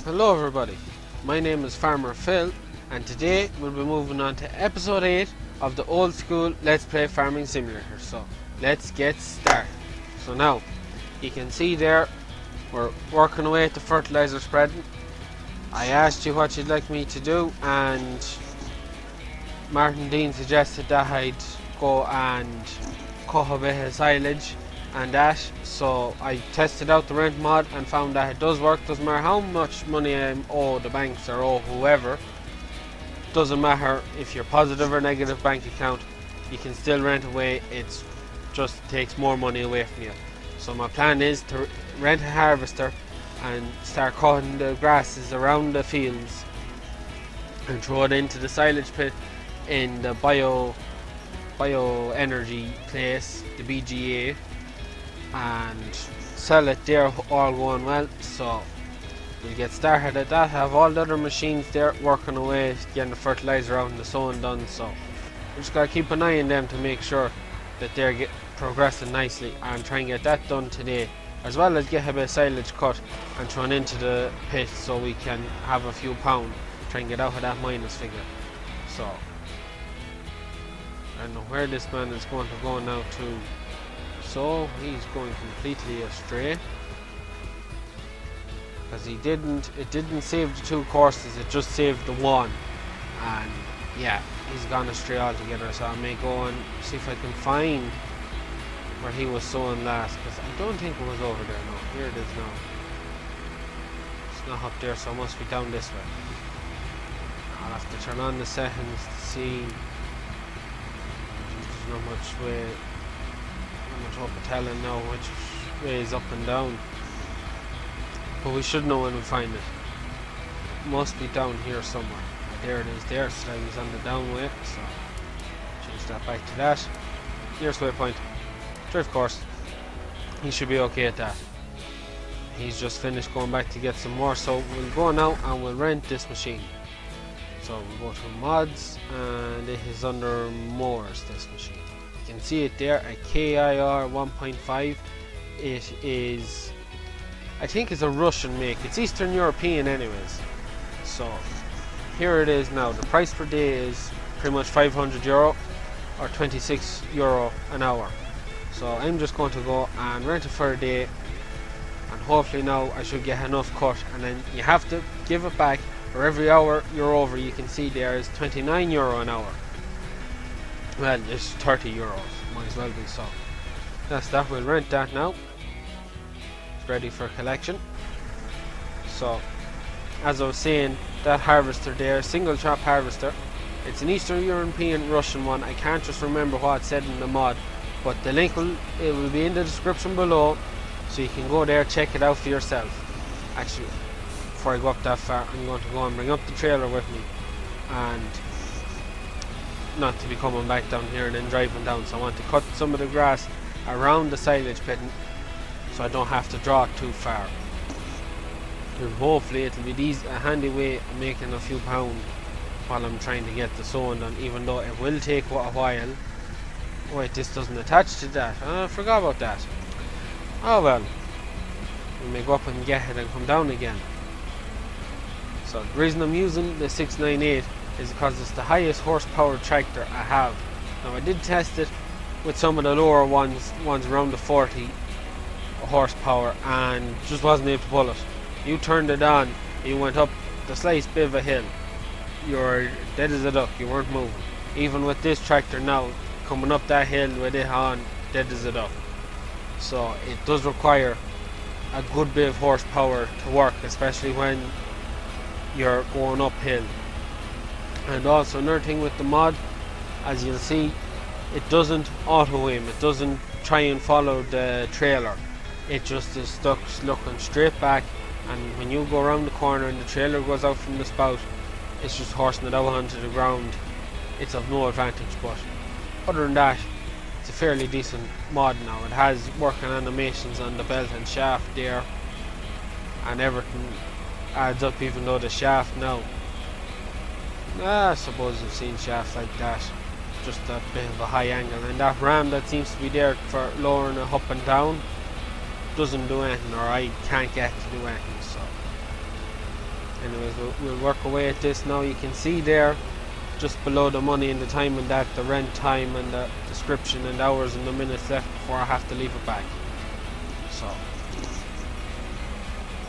Hello everybody, my name is Farmer Phil and today we'll be moving on to episode 8 of the old school Let's Play Farming Simulator. So let's get started. So now you can see there we're working away at the fertiliser spreading. I asked you what you'd like me to do and Martin Dean suggested that I'd go and cut a bit of silage and that, so I tested out the rent mod and found that it does work. Doesn't matter how much money I owe the banks or owe whoever, doesn't matter if you're positive or negative bank account, you can still rent away. It's just takes more money away from you. So my plan is to rent a harvester and start cutting the grasses around the fields and throw it into the silage pit in the bioenergy place, the BGA, and sell it there, all going well. So we'll get started at that. Have all the other machines there working away, getting the fertiliser out and the sowing done, so we just gotta keep an eye on them to make sure that they're progressing nicely and try and get that done today, as well as get a bit of silage cut and thrown into the pit so we can have a few pounds, try and get out of that minus figure. So I don't know where this man is going to go now to. So he's going completely astray because it didn't save the two courses, it just saved the one, and yeah, he's gone astray altogether. So I may go and see if I can find where he was sowing last, because I don't think it was over there. No, here it is now. It's not up there, so it must be down this way. I'll have to turn on the settings to see. There's not much way. Up telling now which way is up and down, but we should know when we find it. It must be down here somewhere. There it is there, so he's on the down way, so change that back to that. Nearest waypoint, drift course. He should be okay at that. He's just finished going back to get some more, so we'll go now and we'll rent this machine. So we'll go to mods, and it is under mowers, this machine. You can see it there, a KIR 1.5. It is, I think it's a Russian make. It's Eastern European anyways. So here it is now. The price per day is pretty much €500 or €26 an hour. So I'm just going to go and rent it for a day, and hopefully now I should get enough cut, and then you have to give it back for every hour you're over. You can see there is €29 an hour. Well, it's €30, might as well be. So that's that. We'll rent that now. It's ready for collection. So as I was saying, that harvester there, single chop harvester, it's an Eastern European Russian one. I can't just remember what it said in the mod, but the link will be in the description below, so you can go there, check it out for yourself. Actually, before I go up that far, I'm going to go and bring up the trailer with me, and not to be coming back down here and then driving down. So I want to cut some of the grass around the silage pit so I don't have to draw it too far, and hopefully it'll be a handy way of making a few pounds while I'm trying to get the sowing done, even though it will take a while. Wait, this doesn't attach to that. I forgot about that. Oh well, we may go up and get it and come down again. So the reason I'm using the 698 is because it's the highest horsepower tractor I have. Now I did test it with some of the lower ones around the 40 horsepower, and just wasn't able to pull it. You turned it on, you went up the slight bit of a hill, you're dead as a duck, you weren't moving. Even with this tractor now, coming up that hill with it on, dead as a duck. So it does require a good bit of horsepower to work, especially when you're going uphill. And also another thing with the mod, as you'll see, it doesn't auto aim, it doesn't try and follow the trailer. It just is stuck looking straight back, and when you go around the corner and the trailer goes out from the spout, it's just horsing it out onto the ground. It's of no advantage, but other than that, it's a fairly decent mod now. It has working animations on the belt and shaft there, and everything adds up, even though the shaft now, I suppose you've seen shafts like that, just a bit of a high angle, and that ram that seems to be there for lowering it up and down doesn't do anything, or I can't get to do anything. So Anyways, we'll work away at this now. You can see there, just below the money and the time and that, the rent time and the description and hours and the minutes left before I have to leave it back. So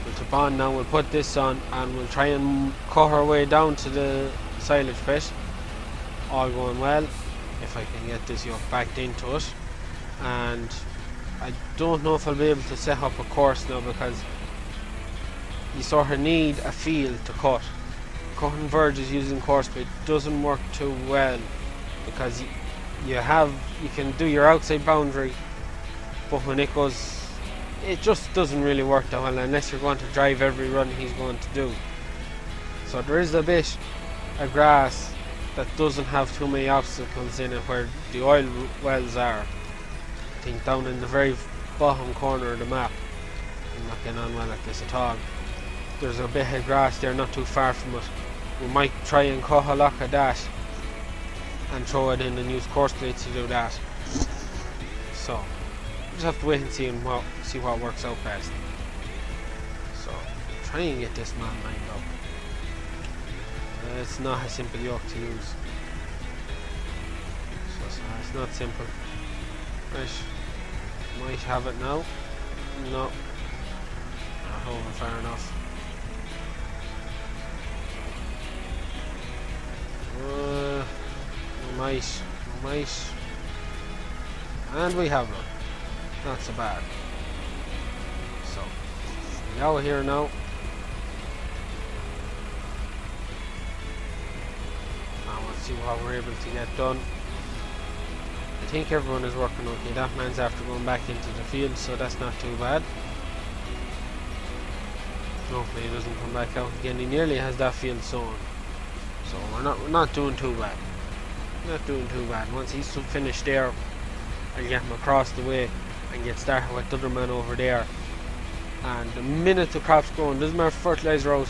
we'll tip on now, we'll put this on and we'll try and cut our way down to the silage pit. All going well, if I can get this yoke backed into it. And I don't know if I'll be able to set up a course now, because you sort of need a field to cut. Cutting verges using course bait doesn't work too well, because you can do your outside boundary, but when it goes, it just doesn't really work that well unless you're going to drive every run he's going to do. So there is a bit of grass that doesn't have too many obstacles in it where the oil wells are. I think down in the very bottom corner of the map. I'm not getting on well at this at all. There's a bit of grass there not too far from it. We might try and cut a lock of that and throw it in and use course plates to do that. So we'll just have to wait and see what works out best. So try and get this man lined up. It's not a simple yoke to use. So it's not simple. Right, might have it now. No, not over far enough. We might, and we have it. Not so bad. So we're out here now. And we'll see what we're able to get done. I think everyone is working okay. That man's after going back into the field, so that's not too bad. Hopefully he doesn't come back out again. He nearly has that field sown, so we're not doing too bad. Not doing too bad. Once he's finished there, I'll get him across the way and get started with the other man over there. And the minute the crop's growing, doesn't matter if fertiliser out,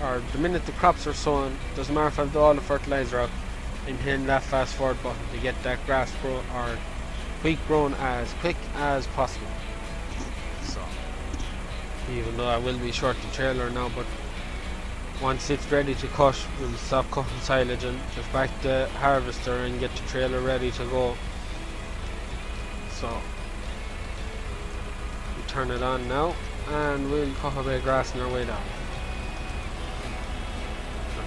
or the minute the crops are sown, doesn't matter if I've done all the fertiliser out, I'm hitting that fast forward button to get that grass grow or wheat grown as quick as possible. So even though I will be short the trailer now, but once it's ready to cut, we'll stop cutting silage and just back the harvester and get the trailer ready to go. So we turn it on now and we'll cut a bit of grass on our way down.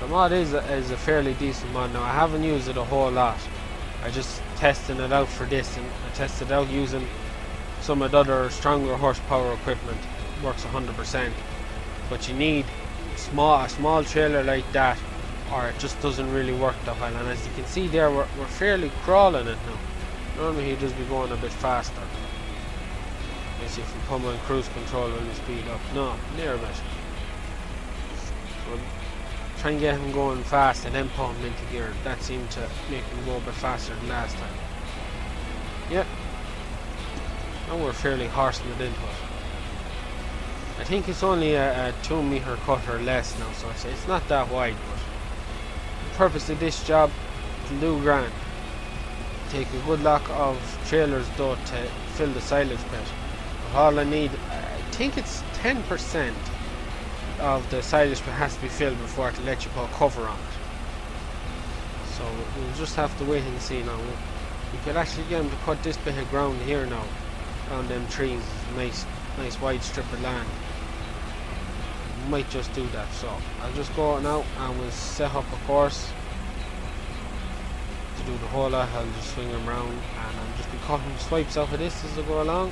The mod is a fairly decent mod now. I haven't used it a whole lot. I just testing it out for this, and I tested it out using some of the other stronger horsepower equipment. It works 100%. But you need a small trailer like that, or it just doesn't really work that well. And as you can see there, we're fairly crawling it now. Normally he'd just be going a bit faster. Let's see if we come on cruise control when we speed up. No, near a bit. So try and get him going fast and then put him into gear. That seemed to make him go a bit faster than last time. Yep. Now we're fairly horsing it into it. I think it's only a 2 metre cut or less now, so it's not that wide, but the purpose of this job, it'll do grand. Take a good lock of trailers though to fill the silage pit. But all I need, I think it's 10% of the silage pit has to be filled before it'll let you put a cover on it. So we'll just have to wait and see now. We could actually get him to cut this bit of ground here now, around them trees, nice wide strip of land. We might just do that. So I'll just go out now and we'll set up a course to do the whole lot. I'll just swing him around and I'll just be cutting swipes off of this as I go along.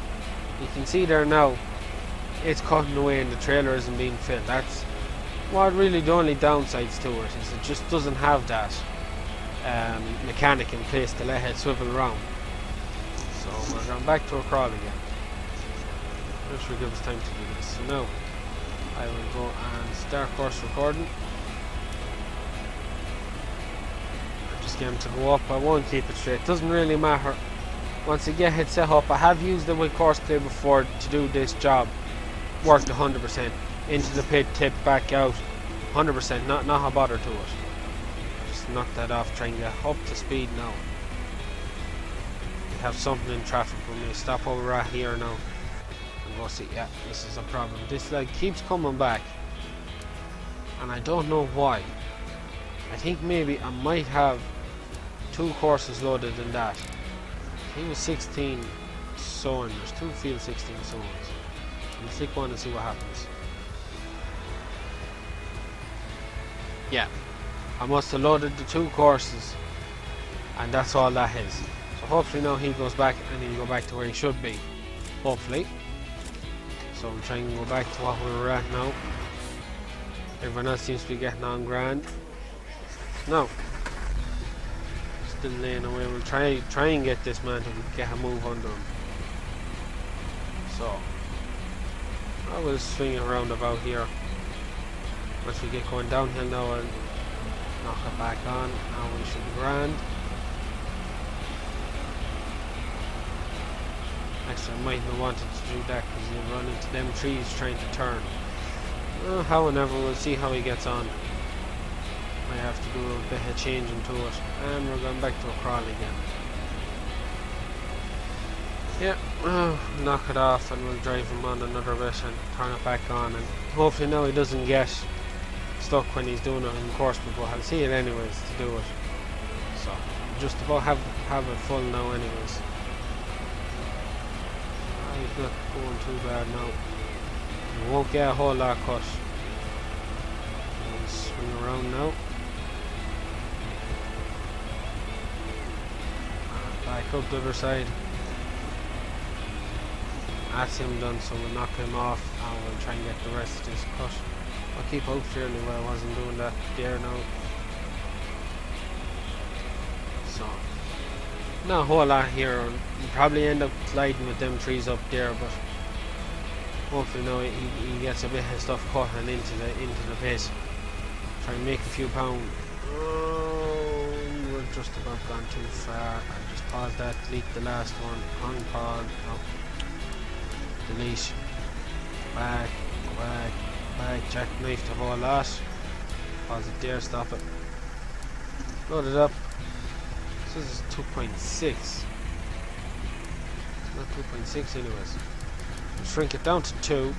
You can see there now, it's cutting away and the trailer isn't being filled. That's what really the only downsides to it is. It just doesn't have that mechanic in place to let it swivel around. So we're going back to a crawl again. This will give us time to do this. So now I will go and start course recording. I just get him to go up. I won't keep it straight. It doesn't really matter. Once I get it set up, I have used it with course play before to do this job. Worked 100%. Into the pit, tip, back out. 100%. Not a bother to it. Just knock that off. Try and get up to speed now. We have something in traffic. We may stop over right here now. And go see. Yeah, this is a problem. This like keeps coming back. and I don't know why. I think maybe I might have 2 courses loaded in that. I think it was 16 sowing. There's 2 field 16 sowings. I'll click one and see what happens. Yeah, I must have loaded the 2 courses, and that's all that is. So hopefully now he goes back and he'll go back to where he should be. Hopefully. So we'll try and go back to what we were at now. Everyone else seems to be getting on grand. No. Still laying away. We'll try and get this man to get a move under him. So I will swing it around about here. Once we get going downhill now, I'll knock it back on. Now we should be grand. Actually, I might have wanted to do that because he'll run into them trees trying to turn. However, we'll see how he gets on. I have to do a bit of changing to it, and we're going back to a crawl again. Yeah, knock it off and we'll drive him on another bit and turn it back on, and hopefully now he doesn't get stuck when he's doing it in course, but I'll see it anyways to do it. So just about have it full now anyways. He's not going too bad now. We won't get a whole lot cut. We'll swing around now. Back up the other side. That's him done, so we'll knock him off and we'll try and get the rest of this cut. I'll keep out fairly well, I wasn't doing that there now. So, not a whole lot here. We'll probably end up colliding with them trees up there, but hopefully now he gets a bit of stuff cut and into the pit. Try and make a few pounds. Oh, we're just about gone too far. I'll just pause that, delete the last one, unpause, no. Delete, back, jackknife the whole lot. Pause it there, stop it. Load it up. This is 2.6. It's not 2.6 anyways. We'll shrink it down to 2.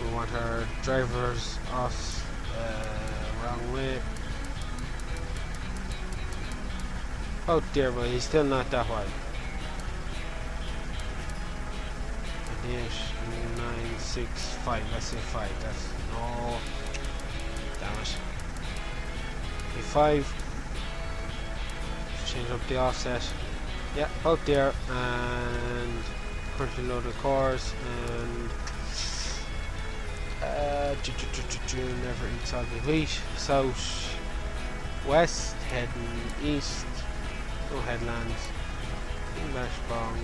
We want our drivers off wrong way. Out there, but he's still not that wide. 8, 9, 6, 5. Let's say 5. That's no. Damn it. Okay, 5. Change up the offset. Yeah, out there, and currently loaded cores, and never eat salty wheat. South, west, heading east. No headlands. English wrong.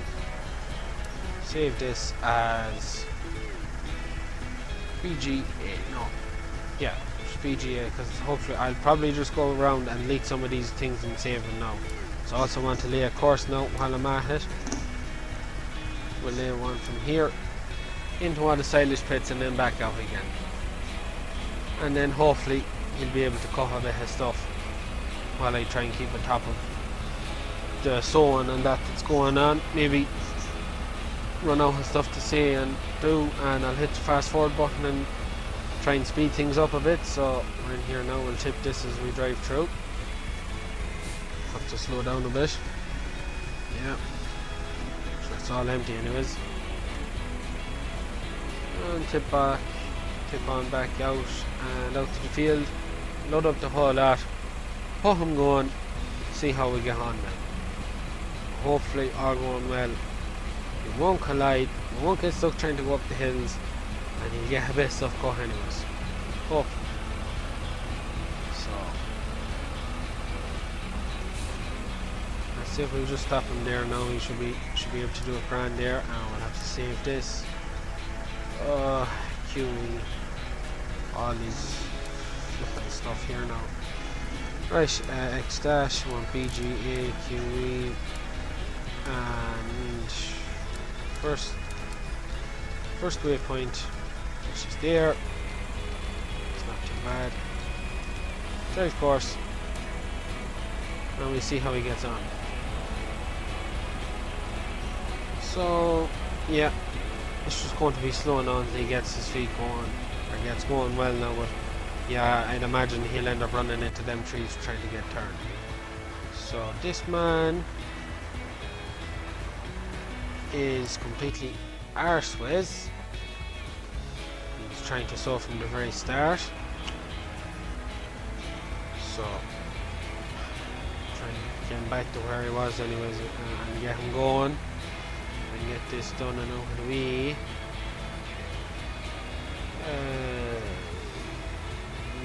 Save this as BGA. No, yeah, BGA, because hopefully I'll probably just go around and leak some of these things and save them now. So I also want to lay a course now while I'm at it. We'll lay one from here into one of the silage pits and then back out again. And then hopefully he'll be able to cut a bit of stuff while I try and keep on top of the sowing and that's going on. Maybe run out of stuff to say and do, and I'll hit the fast forward button and try and speed things up a bit. So we're in here now. We'll tip this as we drive through. Have to slow down a bit. Yeah, so it's all empty anyways. And tip back, tip on back out and out to the field. Load up the whole lot. Put him going. See how we get on now. Hopefully all going well. We won't collide. We won't get stuck trying to go up the hills, and he'll get a bit of stuff cut anyways. Hopefully. So let's see if we just stop him there now. He should be able to do a grand there, and we'll have to save this. Queuing all these flipping stuff here now. Right, X dash, we want BGA, QE, and first waypoint, which is there. It's not too bad. Drive course, and we see how he gets on. So yeah, it's just going to be slow now until he gets his feet going, or gets going well now with yeah, I'd imagine he'll end up running into them trees trying to get turned. So this man is completely arseways. He's trying to sow from the very start. So trying to get him back to where he was anyways, and get him going and get this done and over the way.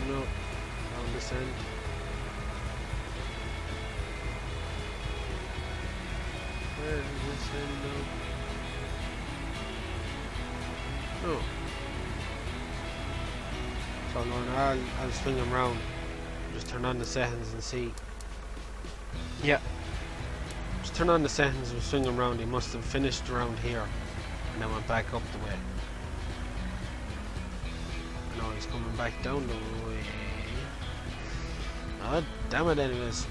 No, on this end. Where is this end now? No. So no, I'll swing him round. Just turn on the settings and see. Yeah. Just turn on the settings and swing him round. He must have finished around here and then went back up the way. No, he's coming back down the way. Oh, damn it anyways.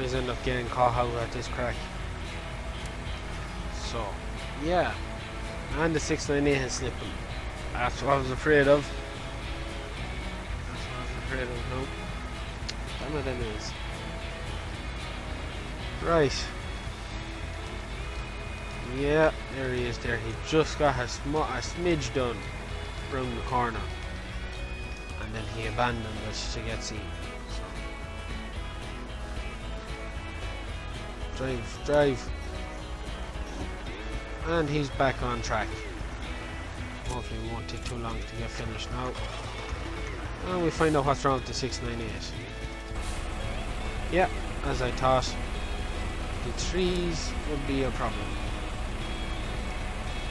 He's end up getting caught out at this crack. So, yeah. And the 698 is slipping. That's what I was afraid of. That's what I was afraid of, no. Damn it anyways. Right. Yeah, there he is there. He just got a smidge done round the corner. And then he abandoned it to get seen. So. Drive. And he's back on track. Hopefully it won't take too long to get finished now. And we find out what's wrong with the 698. Yeah, as I thought, the trees would be a problem.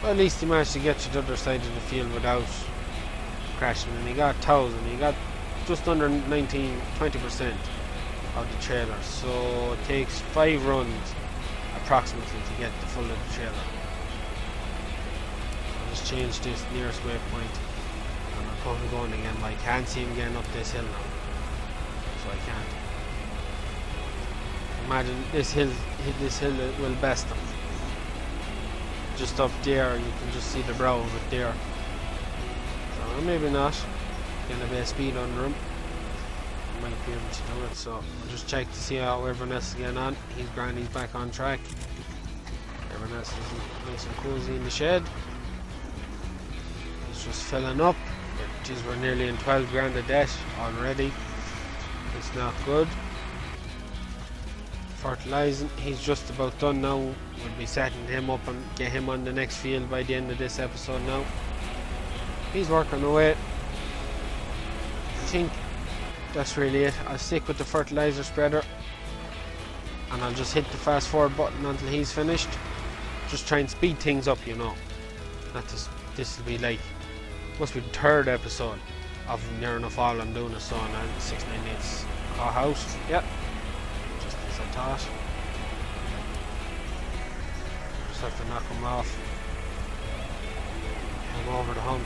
Well, at least he managed to get to the other side of the field without crashing, and he got 1,000. He got just under 20% of the trailer, so it takes 5 runs approximately to get the full of the trailer. I'll just change this nearest waypoint and I'll put him going again, but I can't see him getting up this hill now, so I can't. Imagine this hill will best him. Just up there, you can just see the brow of it there. So maybe not. Getting a bit of speed under him. Might be able to do it. So I'll just check to see how everyone else is getting on. He's grand. He's back on track. Everyone else is nice and cozy in the shed. He's just filling up. Jeez, we're nearly in 12 grand of debt already. It's not good. Fertilising, he's just about done now. We'll be setting him up and get him on the next field by the end of this episode now. He's working away. I think that's really it. I'll stick with the fertiliser spreader and I'll just hit the fast forward button until he's finished. Just try and speed things up, you know. This will be like, must be the 3rd episode of Near Enough All I'm doing a song on 698's car house. Yep. Just as I thought. Just have to knock him off. Him over the hump.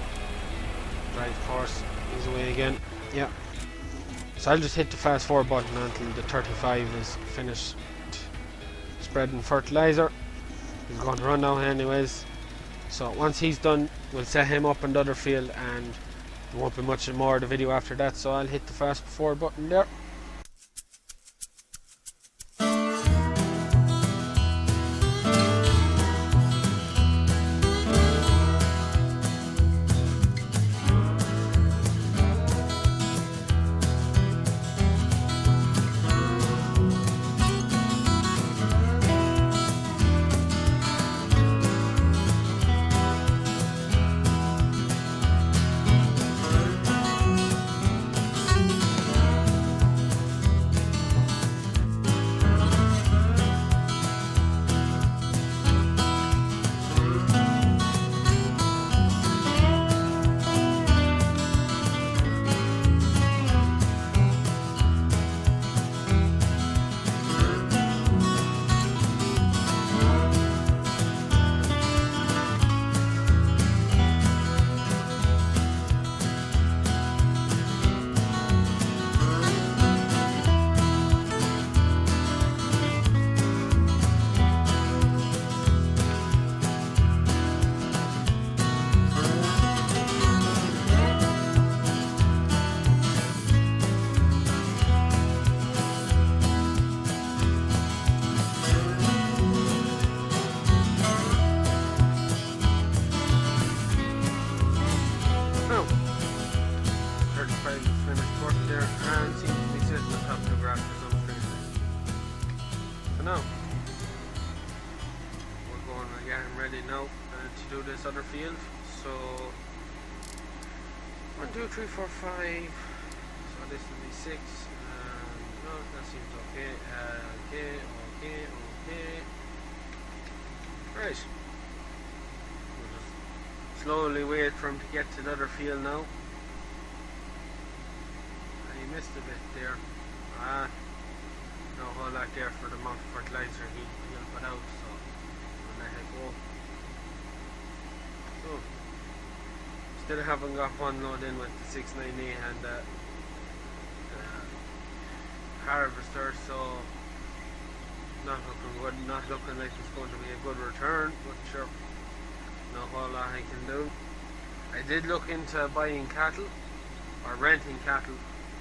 Drive course. He's away again. Yeah. So I'll just hit the fast forward button until the 35 is finished spreading fertiliser. He's going to run now anyways. So once he's done, we'll set him up in the other field and there won't be much more of the video after that. So I'll hit the fast forward button there. do this other field. So 1, 2, 3, 4, 5. So this will be 6. No, that seems okay. Okay. Right. We'll just slowly wait for him to get to the other field now. He missed a bit there. No whole lot there for the amount of fertiliser he'll put out, so we'll let it go. So, still haven't got one load in with the 698 and the harvester, so not looking good, not looking like it's going to be a good return, but sure, no whole lot I can do. I did look into buying cattle or renting cattle,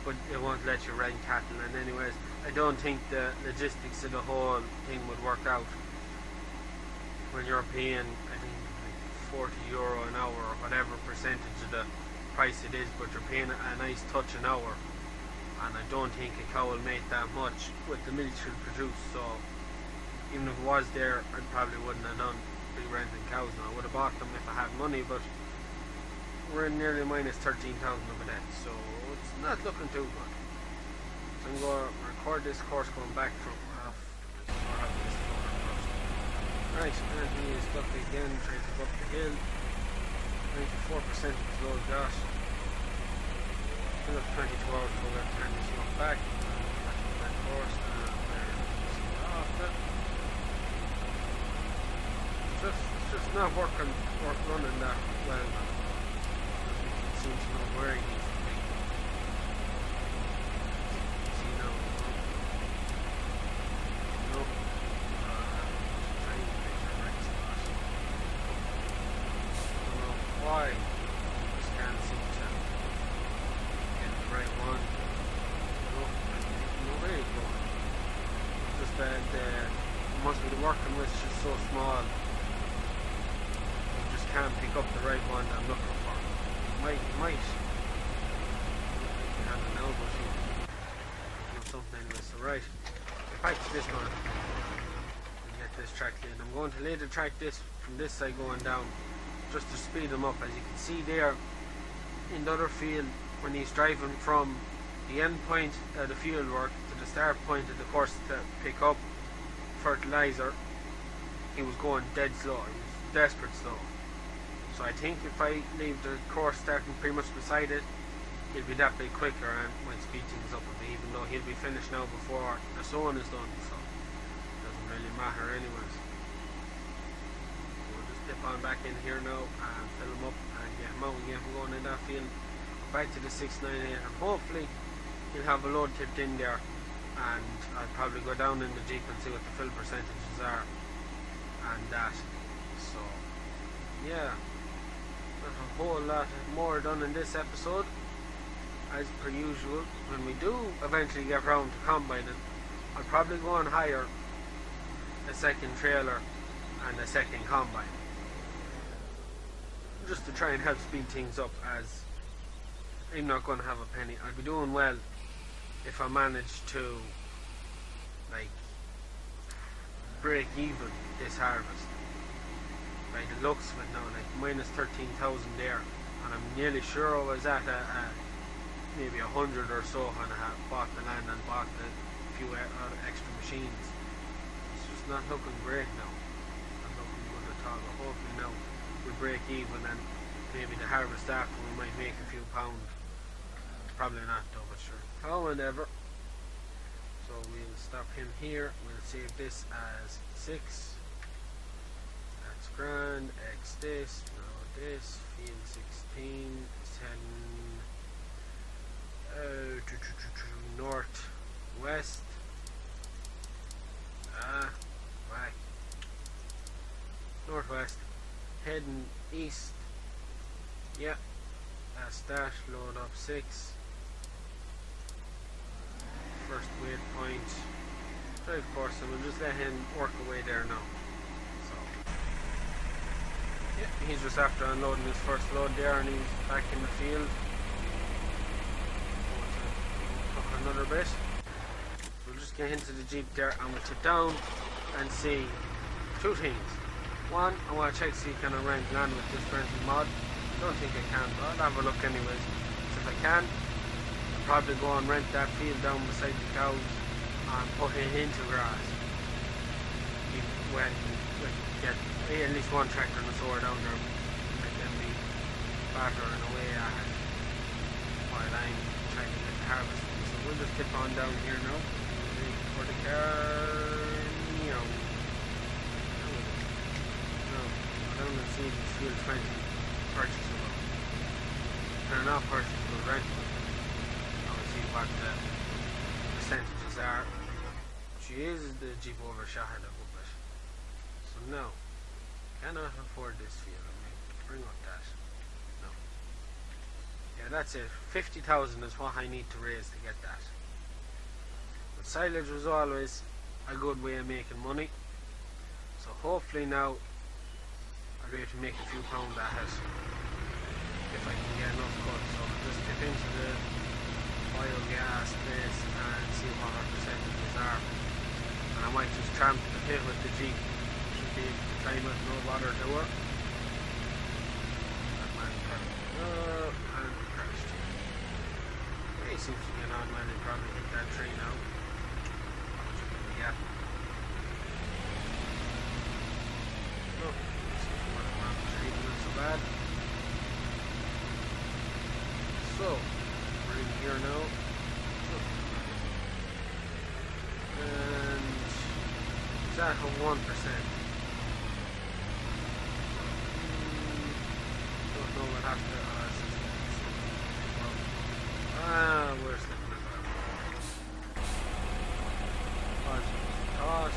but it won't let you rent cattle, and anyways I don't think the logistics of the whole thing would work out when you're paying, I think, like €40 an hour or whatever percentage of the price it is, but you're paying a nice touch an hour, and I don't think a cow will make that much with the milk she'll produce. So even if it was there, I probably wouldn't have done be renting cows now. I would have bought them if I had money, but we're nearly minus 13,000 of a day, so it's not looking too good. So I'm going to record this course going back from Right, and he is stuck again, trying to go up the hill. 94% of his load got. Still have 22 hours before we have to turn this one back. Back to that course, and there off it. It's just not running that well now. It seems to know where he needs to be. See now. Nope. Trying to pick the right spot. Don't know why. Just can't seem to get the right one. Nope. No, where he's going. Just that must be the working with is just so small. You just can't pick up the right one I'm looking for. Might. You have an elbow shoot. Or something anyway, so right. Get back to this one. And get this track in. I'm going to later track this from this side going down, just to speed him up. As you can see there in the other field, when he's driving from the end point of the field work to the start point of the course to pick up fertiliser, he was going dead slow. He was desperate slow. So I think if I leave the course starting pretty much beside it, he'll be that bit quicker and might speed things up a bit, even though he'll be finished now before the sowing is done, so it doesn't really matter anyways. So we'll just dip on back in here now and fill him up and get him out and get him going in that field. Back to the 698, and hopefully he'll have a load tipped in there, and I'll probably go down in the Jeep and see what the fill percentages are and that. So yeah, not a whole lot more done in this episode. As per usual, when we do eventually get round to combining, I'll probably go and hire a second trailer and a second combine, just to try and help speed things up, as I'm not going to have a penny. I'll be doing well if I manage to like break even this harvest. By the looks of it now, like minus 13,000 there, and I'm nearly sure I was at maybe 100 or so when I bought the land and bought a few extra machines. It's just not looking great now. Not looking good at all. But hopefully now we break even, and maybe the harvest after we might make a few pounds. Probably not though, but sure. Oh, whatever. So we'll stop him here. We'll save this as 6. That's grand. X this. Now this. Field 16. 10. North. West. Right. Northwest. Heading east. Yeah. That's that. Load up 6. First waypoint. Drive course, and we'll just let him work away there now. So yeah, he's just after unloading his first load there, and he's back in the field. Another bit. We'll just get into the Jeep there, and we'll sit down and see two things. One, I want to check see can I rent land with this rental mod. Don't think I can, but I'll have a look anyways. So if I can, I'll probably go and rent that field down beside the cows and put it into grass. When we get at least one tractor and a sower down there, and then be battering away at it while I'm trying to get the harvest. So we'll just dip on down here now. For the car, no, I don't see this field 20 purchasable. They're not purchasable rental. I'll see what the percentages are. She is the Jeep overshot it a little bit. So no, cannot afford this field. I mean, bring up that. No. Yeah, that's it. 50,000 is what I need to raise to get that. But silage was always a good way of making money. So hopefully now I'll be able to make a few pounds at it if I can get enough cut. So I'll just dip into the biogas place and see what our percentages are. And I might just tramp the pit with the Jeep. Should be able to climb it, no bother to her. That man and crashed. He seems to get on well, he'll probably hit that tree now. Yeah. Oh, not so bad. So, we're in here now. And is that 1%? Don't know what happened to we're slipping as well. Toss.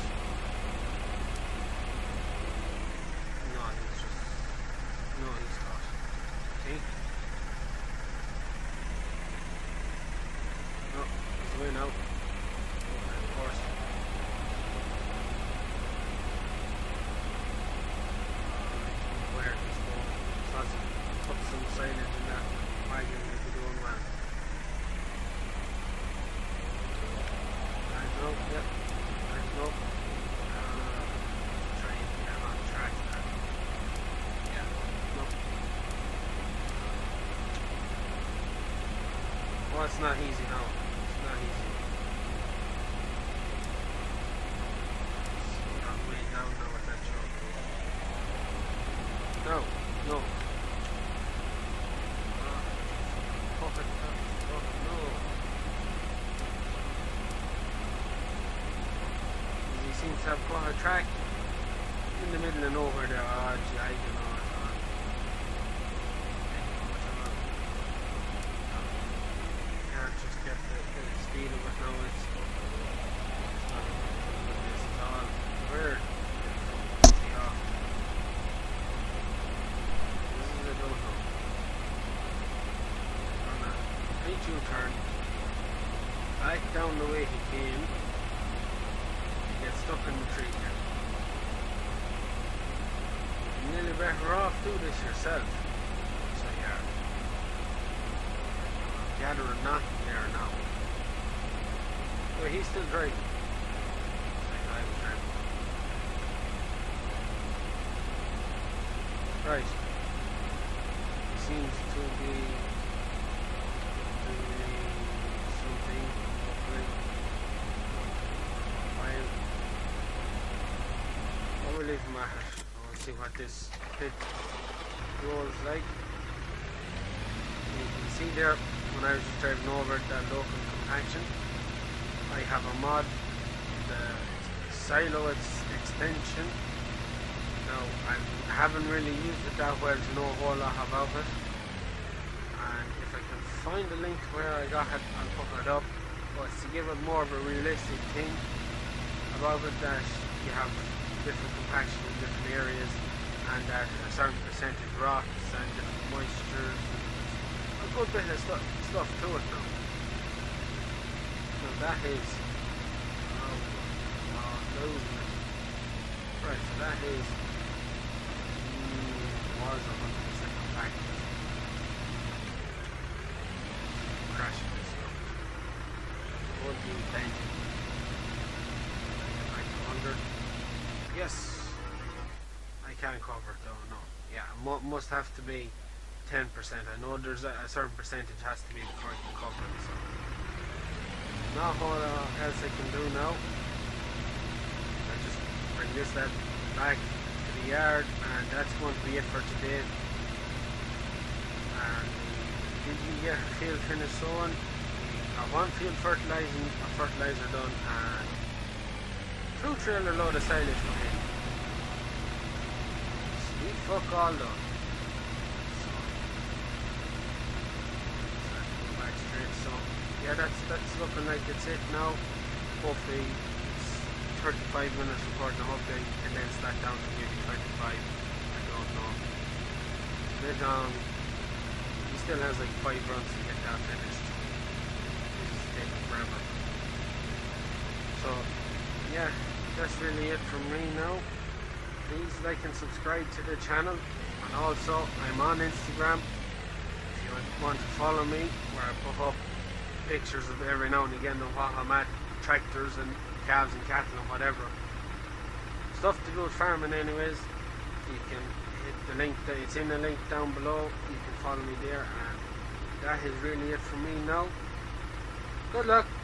No, he's toss. See? No, he's away now. Of course. Where he's going. So let's put some silage in that wagon if we're doing well. Yep. No. Try and get on track now. Yeah. No. Well, it's not easy now. It's not easy. So I'm way down now with that truck. No. No. No. Seems to have got a track in the middle of nowhere there. Oh, gee, I don't know what's on. Can't just get the speed of it now. It's not this at all. Where? Yeah. This is a don't know. On a 3-2 turn. Back down the way he came. Get stuck in the tree here. You're nearly better off do this yourself. So yeah. Gathering nothing there now. Well, he's still driving. Like I was driving. Right. He seems to be doing something, hopefully. I will leave my hat. I will see what this pit rolls like. You can see there when I was just driving over that local compaction, I have a mod, the silage extension. Now I haven't really used it that well to know a whole lot about it. And if I can find the link where I got it, I'll put it up. But to give it more of a realistic thing about it, that you have different compaction in different areas and that a certain percentage rots and different moistures and a good bit of stuff to it now. So that is losing it. Right, so that is was 100% compact. Crashing this stuff. 1420. Back to 100. Yes, I can't cover it though, no. Yeah, must have to be 10%. I know there's a certain percentage has to be before I can cover it, so not a whole lot else I can do now. I just bring this back to the yard, and that's going to be it for today. And did we get a field finished sowing? I want field fertiliser done, and 2 trailer load of silage come in. Sweet fuck all done. So yeah, that's looking like it's it now. Hopefully it's 35 minutes recording the whole thing, and then start down to maybe 25. I don't know. He still has like 5 runs to get that finished. It's taking forever. So yeah, that's really it from me now. Please like and subscribe to the channel, and also I'm on Instagram. Want to follow me, where I put up pictures of every now and again of what I'm at, tractors and calves and cattle and whatever stuff to do with farming anyways. You can hit the link, it's in the link down below. You can follow me there, and that is really it for me now. Good luck.